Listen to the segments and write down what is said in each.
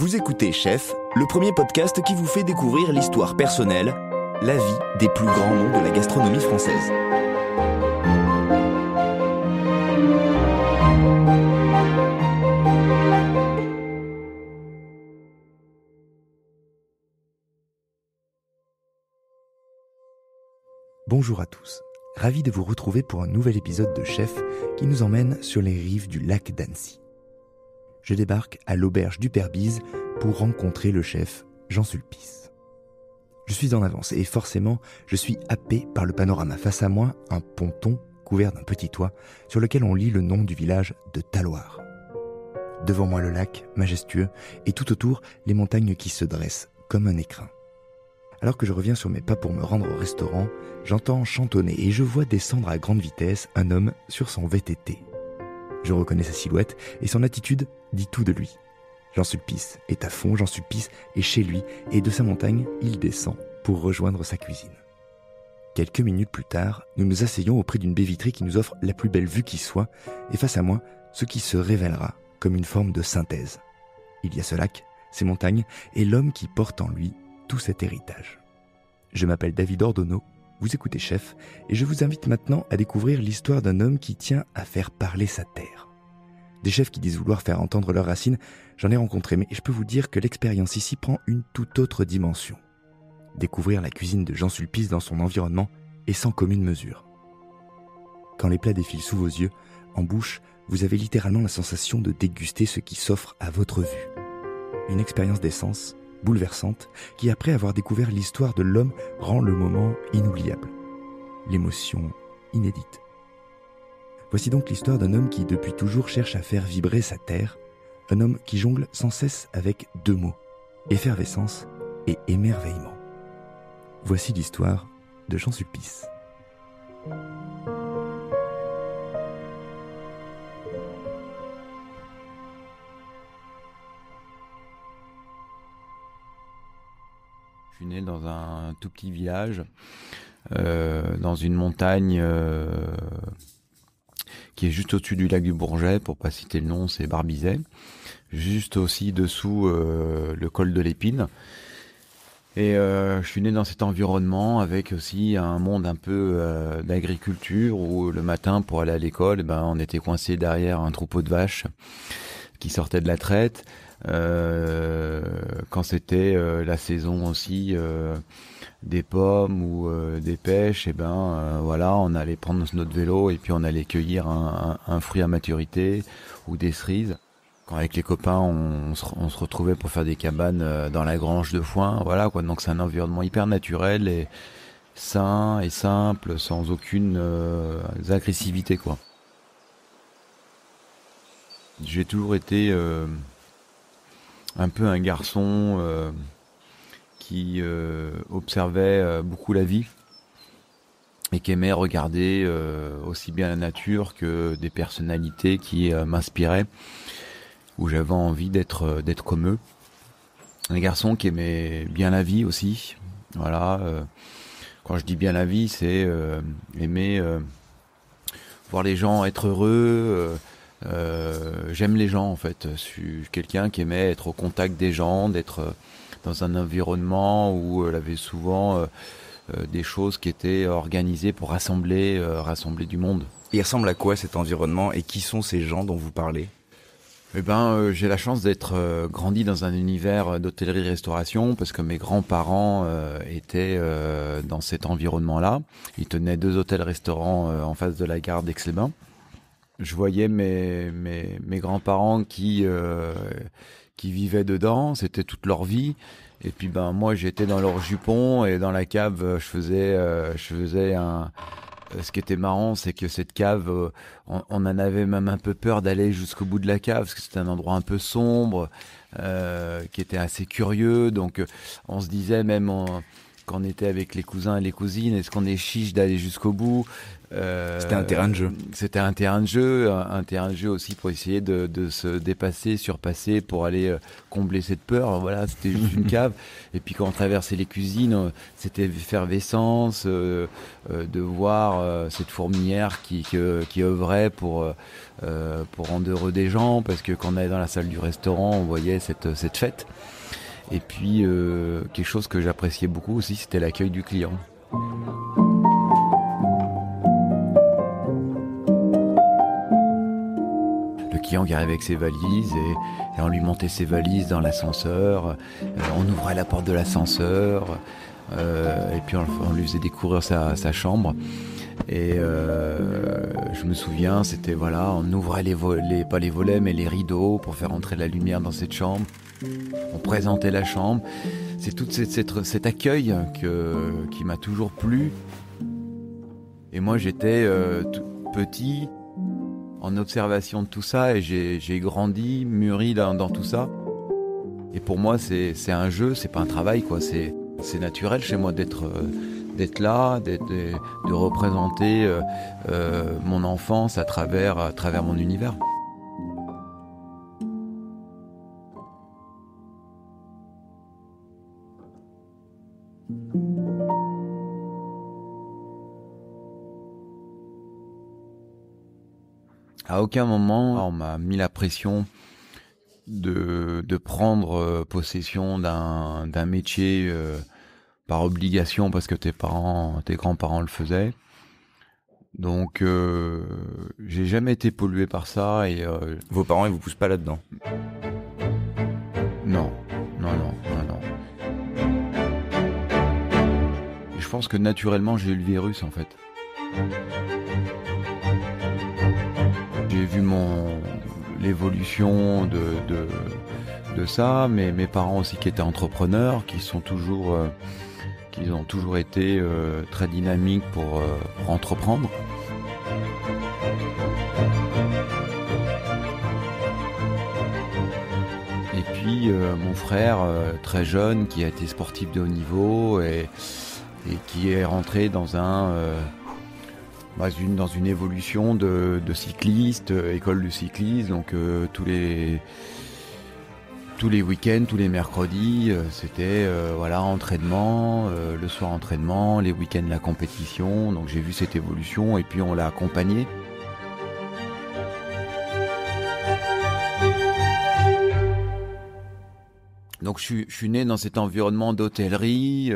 Vous écoutez Chef, le premier podcast qui vous fait découvrir l'histoire personnelle, la vie des plus grands noms de la gastronomie française. Bonjour à tous, ravi de vous retrouver pour un nouvel épisode de Chef qui nous emmène sur les rives du lac d'Annecy. Je débarque à l'auberge du Père Bise pour rencontrer le chef Jean Sulpice. Je suis en avance et forcément, je suis happé par le panorama. Face à moi, un ponton couvert d'un petit toit sur lequel on lit le nom du village de Talloires. Devant moi, le lac, majestueux, et tout autour, les montagnes qui se dressent comme un écrin. Alors que je reviens sur mes pas pour me rendre au restaurant, j'entends chantonner et je vois descendre à grande vitesse un homme sur son VTT. Je reconnais sa silhouette et son attitude dit tout de lui. Jean Sulpice est à fond, Jean Sulpice est chez lui et de sa montagne, il descend pour rejoindre sa cuisine. Quelques minutes plus tard, nous nous asseyons auprès d'une baie vitrée qui nous offre la plus belle vue qui soit et face à moi, ce qui se révélera comme une forme de synthèse. Il y a ce lac, ces montagnes et l'homme qui porte en lui tout cet héritage. Je m'appelle David Ordonneau, vous écoutez Chef, et je vous invite maintenant à découvrir l'histoire d'un homme qui tient à faire parler sa terre. Des chefs qui disent vouloir faire entendre leurs racines, j'en ai rencontré, mais je peux vous dire que l'expérience ici prend une toute autre dimension. Découvrir la cuisine de Jean Sulpice dans son environnement est sans commune mesure. Quand les plats défilent sous vos yeux, en bouche, vous avez littéralement la sensation de déguster ce qui s'offre à votre vue. Une expérience d'essence bouleversante, qui après avoir découvert l'histoire de l'homme rend le moment inoubliable. L'émotion inédite. Voici donc l'histoire d'un homme qui depuis toujours cherche à faire vibrer sa terre, un homme qui jongle sans cesse avec deux mots, effervescence et émerveillement. Voici l'histoire de Jean Sulpice. Je suis né dans un tout petit village, dans une montagne qui est juste au-dessus du lac du Bourget, pour pas citer le nom, c'est Barbizet. Juste aussi dessous le col de l'Épine. Et je suis né dans cet environnement avec aussi un monde un peu d'agriculture où le matin pour aller à l'école, on était coincé derrière un troupeau de vaches qui sortait de la traite. Quand c'était la saison aussi des pommes ou des pêches, on allait prendre notre vélo et puis on allait cueillir un fruit à maturité ou des cerises. Quand avec les copains on se retrouvait pour faire des cabanes dans la grange de foin, voilà quoi. Donc c'est un environnement hyper naturel et sain et simple, sans aucune agressivité quoi. J'ai toujours été un peu un garçon qui observait beaucoup la vie et qui aimait regarder aussi bien la nature que des personnalités qui m'inspiraient, où j'avais envie d'être comme eux. Un garçon qui aimait bien la vie aussi. Voilà. Quand je dis bien la vie, c'est aimer voir les gens être heureux. J'aime les gens en fait. Je suis quelqu'un qui aimait être au contact des gens, d'être dans un environnement où il avait souvent des choses qui étaient organisées pour rassembler du monde. Il ressemble à quoi cet environnement et qui sont ces gens dont vous parlez ? J'ai la chance d'être grandi dans un univers d'hôtellerie-restauration parce que mes grands-parents étaient dans cet environnement-là. Ils tenaient 2 hôtels-restaurants en face de la gare d'Aix-les-Bains. Je voyais mes grands-parents qui vivaient dedans, c'était toute leur vie. Et puis moi j'étais dans leur jupon et dans la cave je faisais ce qui était marrant, c'est que cette cave, on en avait même un peu peur d'aller jusqu'au bout de la cave parce que c'était un endroit un peu sombre, qui était assez curieux. Donc on se disait même qu'on était avec les cousins et les cousines, est-ce qu'on est chiche d'aller jusqu'au bout. C'était un terrain de jeu. C'était un terrain de jeu aussi pour essayer de se dépasser, surpasser, pour aller combler cette peur. Voilà, c'était juste une cave. Et puis quand on traversait les cuisines, c'était effervescence, de voir cette fourmilière qui œuvrait pour rendre heureux des gens, parce que quand on allait dans la salle du restaurant, on voyait cette fête. Et puis quelque chose que j'appréciais beaucoup aussi, c'était l'accueil du client. Le client qui arrivait avec ses valises et on lui montait ses valises dans l'ascenseur, on ouvrait la porte de l'ascenseur et puis on lui faisait découvrir sa chambre. Et je me souviens, c'était voilà, on ouvrait pas les volets mais les rideaux pour faire entrer la lumière dans cette chambre. On présentait la chambre. C'est tout cet accueil qui m'a toujours plu. Et moi j'étais tout petit en observation de tout ça et j'ai grandi, mûri dans tout ça. Et pour moi c'est un jeu, c'est pas un travail quoi. C'est naturel chez moi d'être là, de représenter mon enfance à travers mon univers. À aucun moment on m'a mis la pression de prendre possession d'un métier par obligation parce que tes grands-parents le faisaient. Donc j'ai jamais été pollué par ça et vos parents ils vous poussent pas là-dedans? Non. Et je pense que naturellement j'ai eu le virus en fait. J'ai vu l'évolution de ça, mais mes parents aussi qui étaient entrepreneurs, qui ont toujours été très dynamiques pour entreprendre. Et puis mon frère, très jeune, qui a été sportif de haut niveau et qui est rentré dans une évolution de cycliste, école de cyclisme, donc tous les week-ends, tous les mercredis, c'était entraînement, le soir entraînement, les week-ends la compétition, donc j'ai vu cette évolution et puis on l'a accompagné. Donc je suis né dans cet environnement d'hôtellerie,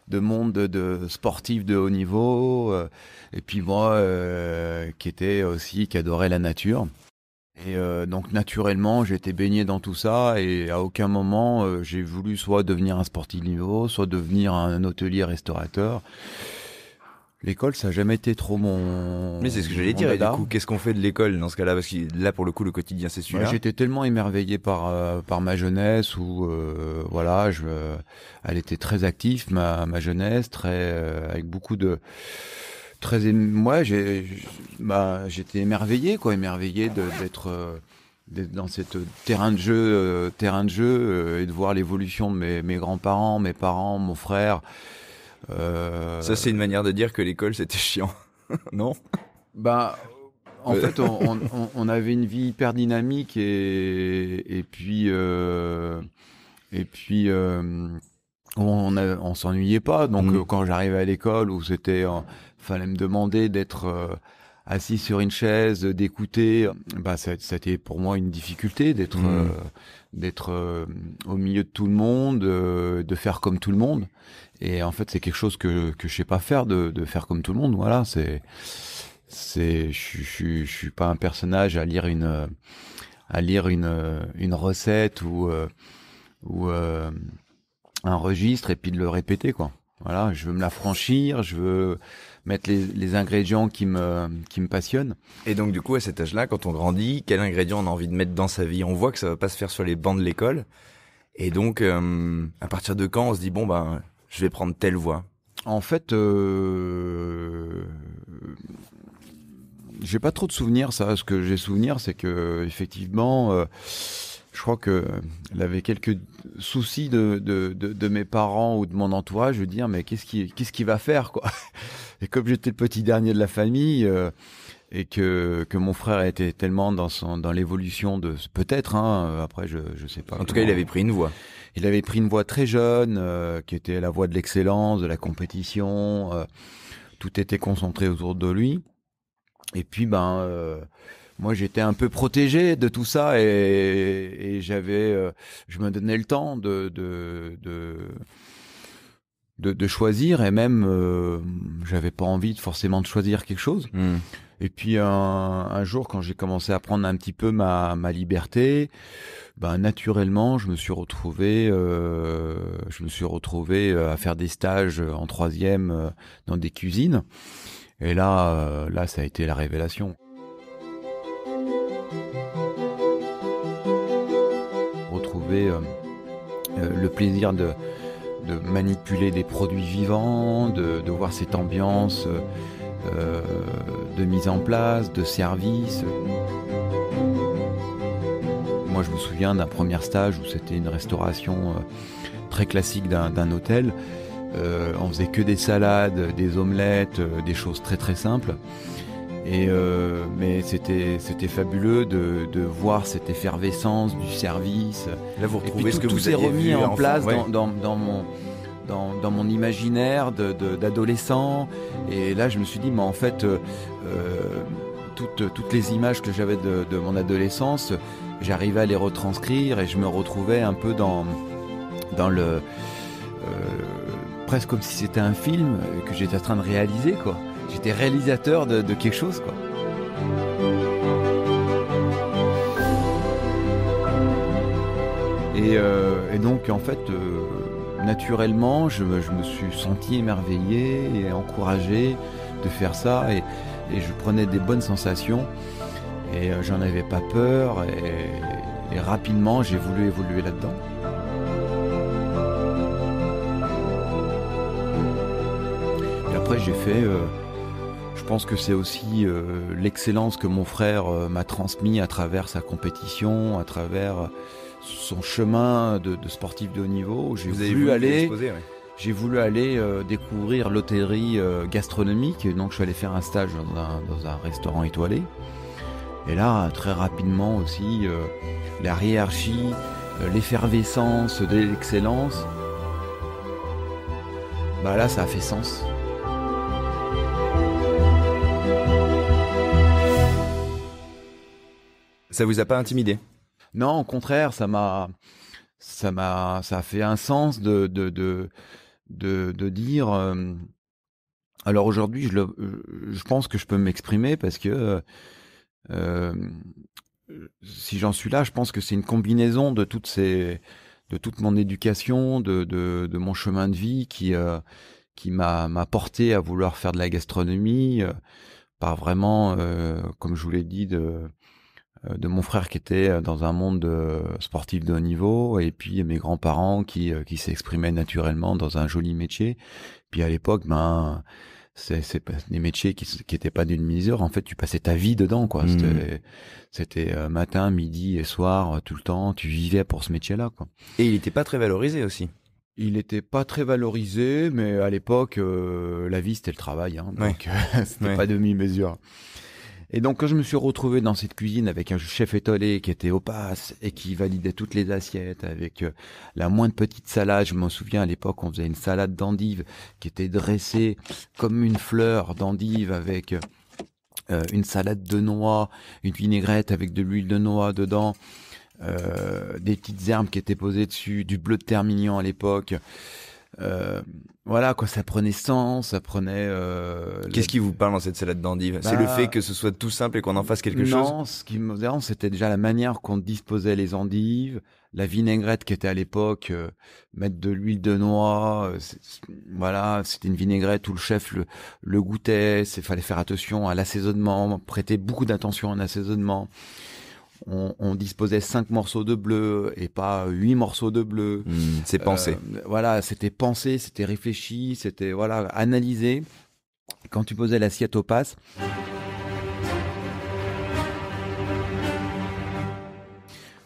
de monde de sportifs de haut niveau, et puis moi qui adorait la nature. Et donc naturellement j'ai été baigné dans tout ça et à aucun moment j'ai voulu soit devenir un sportif de niveau, soit devenir un hôtelier restaurateur. L'école, ça n'a jamais été trop mon... Mais c'est ce que j'allais dire, et du coup, qu'est-ce qu'on fait de l'école dans ce cas-là? Parce que là, pour le coup, le quotidien, c'est celui-là. J'étais tellement émerveillé par ma jeunesse où, elle était très active, ma jeunesse, avec beaucoup de... j'étais émerveillé d'être dans cette terrain de jeu et de voir l'évolution de mes grands-parents, mes parents, mon frère. Ça, c'est une manière de dire que l'école, c'était chiant, non? En fait, on avait une vie hyper dynamique et puis on s'ennuyait pas. Donc quand j'arrivais à l'école où fallait me demander d'être assis sur une chaise, d'écouter, c'était pour moi une difficulté d'être au milieu de tout le monde, de faire comme tout le monde. Et en fait, c'est quelque chose que je sais pas faire, de faire comme tout le monde. Voilà, je suis pas un personnage à lire une recette ou un registre et puis de le répéter, quoi. Voilà, je veux me l'affranchir, je veux mettre les ingrédients qui me passionnent. Et donc du coup, à cet âge-là, quand on grandit, quel ingrédient on a envie de mettre dans sa vie? On voit que ça va pas se faire sur les bancs de l'école. Et donc, à partir de quand on se dit je vais prendre telle voie? En fait, j'ai pas trop de souvenirs. Ça, ce que j'ai souvenir, c'est que effectivement, je crois que elle avait quelques soucis de mes parents ou de mon entourage, de dire mais qu'est-ce qu'il va faire quoi. Et comme j'étais le petit dernier de la famille et que mon frère était tellement dans l'évolution de peut-être après je sais pas. En tout cas, il avait pris une voie. Il avait pris une voie très jeune qui était la voie de l'excellence, de la compétition, tout était concentré autour de lui. Et puis moi, j'étais un peu protégé de tout ça et je me donnais le temps de choisir et même, j'avais pas envie forcément de choisir quelque chose. Et puis un jour, quand j'ai commencé à prendre un petit peu ma liberté, naturellement, je me suis retrouvé à faire des stages en 3e dans des cuisines. Et là, ça a été la révélation. Retrouver le plaisir de manipuler des produits vivants, de voir cette ambiance de mise en place, de service. Moi, je me souviens d'un premier stage où c'était une restauration très classique d'un hôtel. On faisait que des salades, des omelettes, des choses très très simples. Mais c'était fabuleux de voir cette effervescence du service. Là, vous retrouvez ce que tout vous s'est aviez remis vu en place ouais. dans mon imaginaire d'adolescent. Et là, je me suis dit, mais en fait, toutes les images que j'avais de mon adolescence, j'arrivais à les retranscrire et je me retrouvais un peu dans le presque comme si c'était un film que j'étais en train de réaliser, quoi. J'étais réalisateur de quelque chose, quoi. Et donc, en fait, naturellement, je me suis senti émerveillé et encouragé de faire ça. Et je prenais des bonnes sensations. Et j'en avais pas peur. Et rapidement, j'ai voulu évoluer là-dedans. Et après, j'ai fait... je pense que c'est aussi l'excellence que mon frère m'a transmis à travers sa compétition, à travers son chemin de sportif de haut niveau. J'ai voulu aller découvrir l'hôtellerie gastronomique. Et donc je suis allé faire un stage dans un restaurant étoilé. Et là, très rapidement aussi, la hiérarchie, l'effervescence de l'excellence, là ça a fait sens. Ça vous a pas intimidé? Non, au contraire, ça a fait un sens de dire. Alors aujourd'hui, je pense que je peux m'exprimer parce que si j'en suis là, je pense que c'est une combinaison de toute mon éducation, de mon chemin de vie qui m'a porté à vouloir faire de la gastronomie, par vraiment, comme je vous l'ai dit, de mon frère qui était dans un monde sportif de haut niveau, et puis mes grands-parents qui s'exprimaient naturellement dans un joli métier. Puis à l'époque, c'est des métiers qui étaient pas d'une misère. En fait, tu passais ta vie dedans, quoi. C'était matin, midi et soir, tout le temps. Tu vivais pour ce métier-là, quoi. Et il était pas très valorisé aussi. Il était pas très valorisé, mais à l'époque, la vie c'était le travail, donc c'était pas demi-mesure. Et donc quand je me suis retrouvé dans cette cuisine avec un chef étoilé qui était opaque et qui validait toutes les assiettes avec la moindre petite salade, je m'en souviens à l'époque on faisait une salade d'endive qui était dressée comme une fleur d'endive avec une salade de noix, une vinaigrette avec de l'huile de noix dedans, des petites herbes qui étaient posées dessus, du bleu de terre mignon à l'époque. Voilà quoi, ça prenait sens, ça prenait. Qu'est-ce qui vous parle dans cette salade d'endive? C'est le fait que ce soit tout simple et qu'on en fasse quelque chose? Non, ce qui me dérange, c'était déjà la manière qu'on disposait les endives, la vinaigrette qui était à l'époque, mettre de l'huile de noix, voilà, c'était une vinaigrette où le chef le goûtait, fallait faire attention à l'assaisonnement, prêter beaucoup d'attention à l'assaisonnement. On disposait 5 morceaux de bleu et pas 8 morceaux de bleu. C'est pensé. Voilà, c'était pensé, c'était réfléchi, c'était analysé. Quand tu posais l'assiette au passe,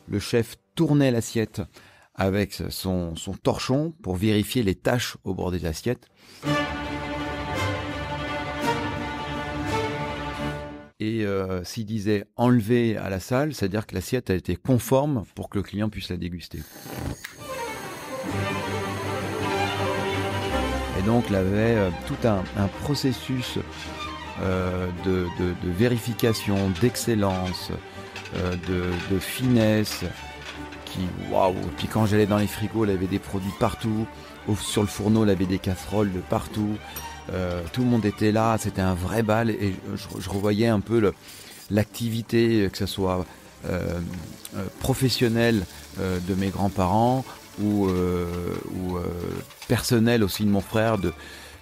le chef tournait l'assiette avec son torchon pour vérifier les taches au bord de l'assiette. Et s'il disait enlever à la salle, c'est-à-dire que l'assiette a été conforme pour que le client puisse la déguster. Et donc, il avait tout un processus de vérification, d'excellence, de finesse. Waouh! Puis quand j'allais dans les frigos, il y avait des produits partout. Sur le fourneau, il y avait des casseroles de partout. Tout le monde était là, c'était un vrai bal. Et je revoyais un peu l'activité, que ce soit professionnelle de mes grands-parents ou personnelle aussi de mon frère.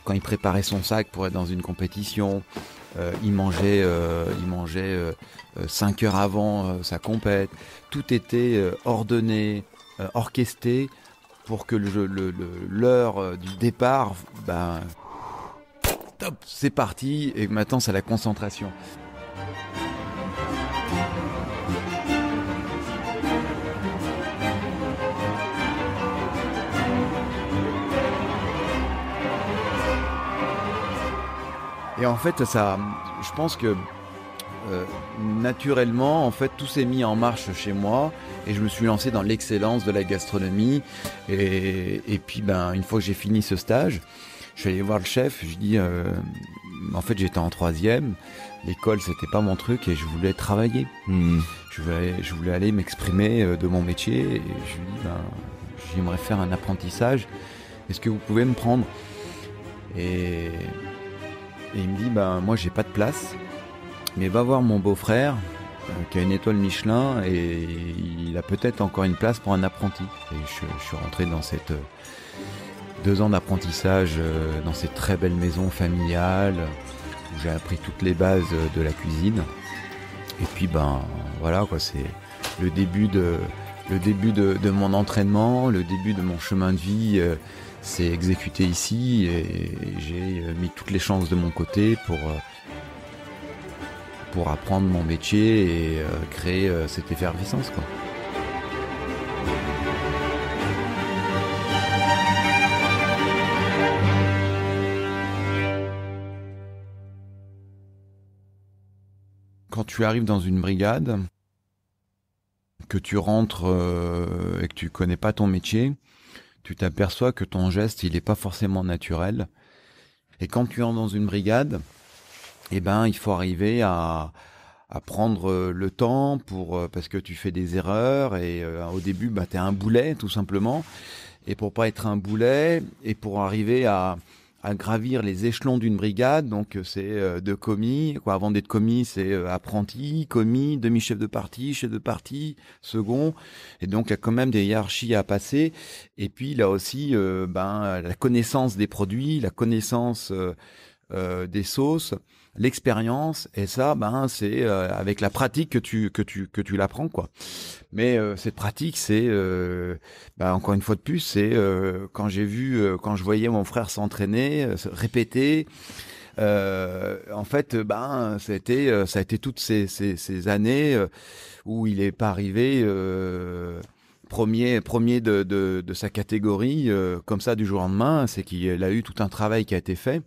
Quand il préparait son sac pour être dans une compétition, il mangeait 5 heures avant sa compète. Tout était ordonné, orchestré pour que l'heure du départ, top, c'est parti. Et maintenant, c'est la concentration. Et en fait, ça, je pense que naturellement, en fait, tout s'est mis en marche chez moi et je me suis lancé dans l'excellence de la gastronomie. Et puis, une fois que j'ai fini ce stage, je suis allé voir le chef. Je dis, en fait, j'étais en 3e. L'école, c'était pas mon truc et je voulais travailler. Je voulais aller m'exprimer de mon métier. Et je lui dis, j'aimerais faire un apprentissage. Est-ce que vous pouvez me prendre ? Et il me dit, moi j'ai pas de place, mais va voir mon beau-frère qui a une étoile Michelin et il a peut-être encore une place pour un apprenti. Et je suis rentré dans cette 2 ans d'apprentissage dans cette très belle maison familiale où j'ai appris toutes les bases de la cuisine. Et puis voilà quoi, c'est le début de mon entraînement, le début de mon chemin de vie. C'est exécuté ici et j'ai mis toutes les chances de mon côté pour apprendre mon métier et créer cette effervescence, quoi. Quand tu arrives dans une brigade, que tu rentres et que tu connais pas ton métier, tu t'aperçois que ton geste, il n'est pas forcément naturel. Et quand tu entres dans une brigade, il faut arriver à prendre le temps parce que tu fais des erreurs et au début, tu es un boulet, tout simplement. Et pour pas être un boulet et pour arriver à gravir les échelons d'une brigade, donc c'est de commis, quoi. Avant d'être commis, c'est apprenti, commis, demi-chef de partie, chef de partie, second, et donc il y a quand même des hiérarchies à passer. Et puis là aussi, la connaissance des produits, la connaissance des sauces, l'expérience, et ça, c'est avec la pratique que tu l'apprends, quoi. Mais cette pratique, c'est encore une fois de plus, c'est quand je voyais mon frère s'entraîner, répéter. En fait, ça a été toutes ces années où il est pas arrivé premier de sa catégorie comme ça du jour au lendemain. C'est qu'il a eu tout un travail qui a été fait.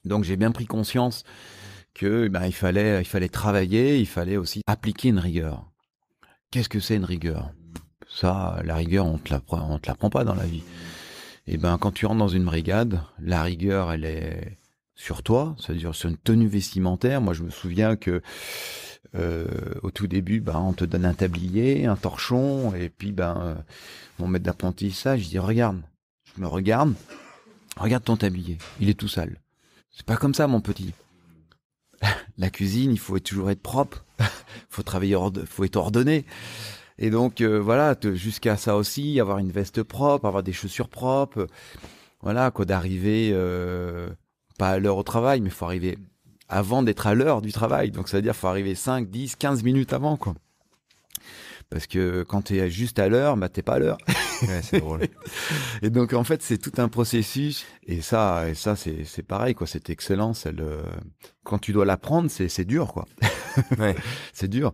Donc j'ai bien pris conscience que il fallait travailler, il fallait aussi appliquer une rigueur. Qu'est-ce que c'est une rigueur ? Ça, la rigueur, on te l'apprend pas dans la vie. Et quand tu rentres dans une brigade, la rigueur, elle est sur toi, c'est-à-dire sur une tenue vestimentaire. Moi, je me souviens que au tout début, on te donne un tablier, un torchon, et puis mon maître d'apprentissage, il dit regarde, je me regarde ton tablier, il est tout sale. C'est pas comme ça, mon petit. La cuisine, il faut toujours être propre, faut travailler, faut être ordonné. Et donc voilà, jusqu'à ça aussi, avoir une veste propre, avoir des chaussures propres, voilà quoi, d'arriver pas à l'heure au travail, mais faut arriver avant d'être à l'heure du travail. Donc ça veut dire faut arriver 5, 10, 15 minutes avant, quoi. Parce que quand t'es juste à l'heure, t'es pas à l'heure. Ouais, c'est drôle. Et donc en fait c'est tout un processus. Et ça c'est pareil, quoi. Cette excellence, quand tu dois l'apprendre, c'est dur, quoi. Ouais. C'est dur.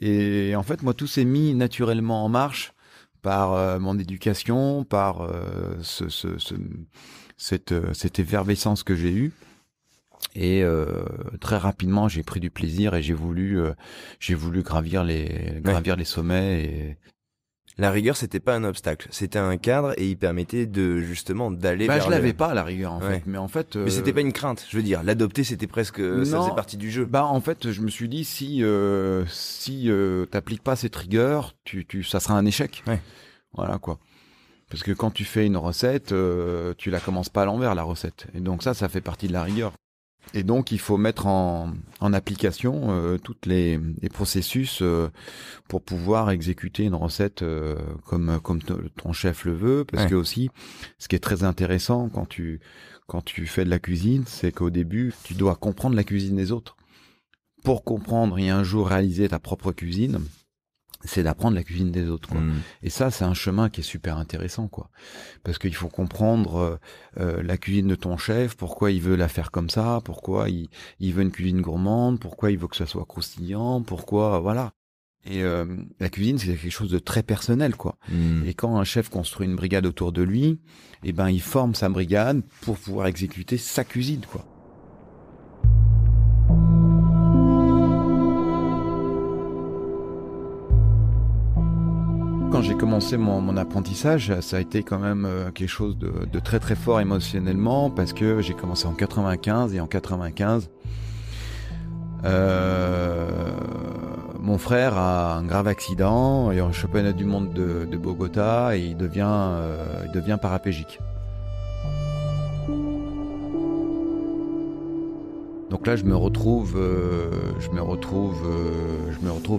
Et en fait moi tout s'est mis naturellement en marche par mon éducation, par cette effervescence que j'ai eue. Et très rapidement, j'ai pris du plaisir et j'ai voulu gravir les sommets. Et la rigueur, c'était pas un obstacle, c'était un cadre et il permettait de justement d'aller vers je l'avais pas la rigueur en fait, mais en fait mais c'était pas une crainte, je veux dire, l'adopter c'était presque ça faisait partie du jeu. En fait, je me suis dit si t'appliques pas cette rigueur, ça sera un échec. Ouais. Voilà quoi. Parce que quand tu fais une recette, tu la commences pas à l'envers la recette. Et donc ça fait partie de la rigueur. Et donc, il faut mettre en application toutes les processus pour pouvoir exécuter une recette comme ton chef le veut. Parce que aussi, ce qui est très intéressant quand tu fais de la cuisine, c'est qu'au début, tu dois comprendre la cuisine des autres. Pour comprendre et un jour réaliser ta propre cuisine, c'est d'apprendre la cuisine des autres, quoi. Et ça, c'est un chemin qui est super intéressant, quoi. Parce qu'il faut comprendre la cuisine de ton chef, pourquoi il veut la faire comme ça, pourquoi il veut une cuisine gourmande, pourquoi il veut que ça soit croustillant, pourquoi, voilà. Et la cuisine, c'est quelque chose de très personnel, quoi. Et quand un chef construit une brigade autour de lui, il forme sa brigade pour pouvoir exécuter sa cuisine, quoi. Quand j'ai commencé mon apprentissage, ça a été quand même quelque chose de très très fort émotionnellement parce que j'ai commencé en 95 et en 95, mon frère a un grave accident et en championnat du monde de Bogota et il devient paraplégique. Donc là, je me retrouve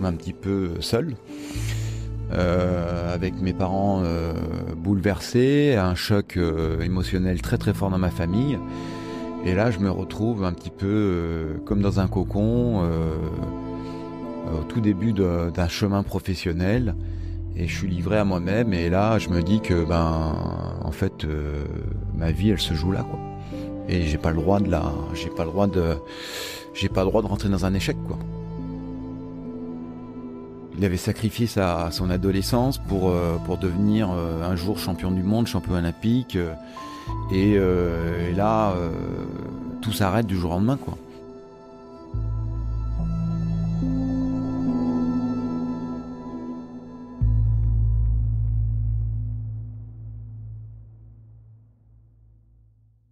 un petit peu seul. Avec mes parents bouleversés, un choc émotionnel très très fort dans ma famille. Et là, je me retrouve un petit peu comme dans un cocon au tout début d'un chemin professionnel. Et je suis livré à moi-même. Et là, je me dis que en fait, ma vie, elle se joue là, quoi. Et j'ai pas le droit de rentrer dans un échec, quoi. Il avait sacrifié son adolescence pour devenir un jour champion du monde, champion olympique. Et là, tout s'arrête du jour au lendemain, quoi.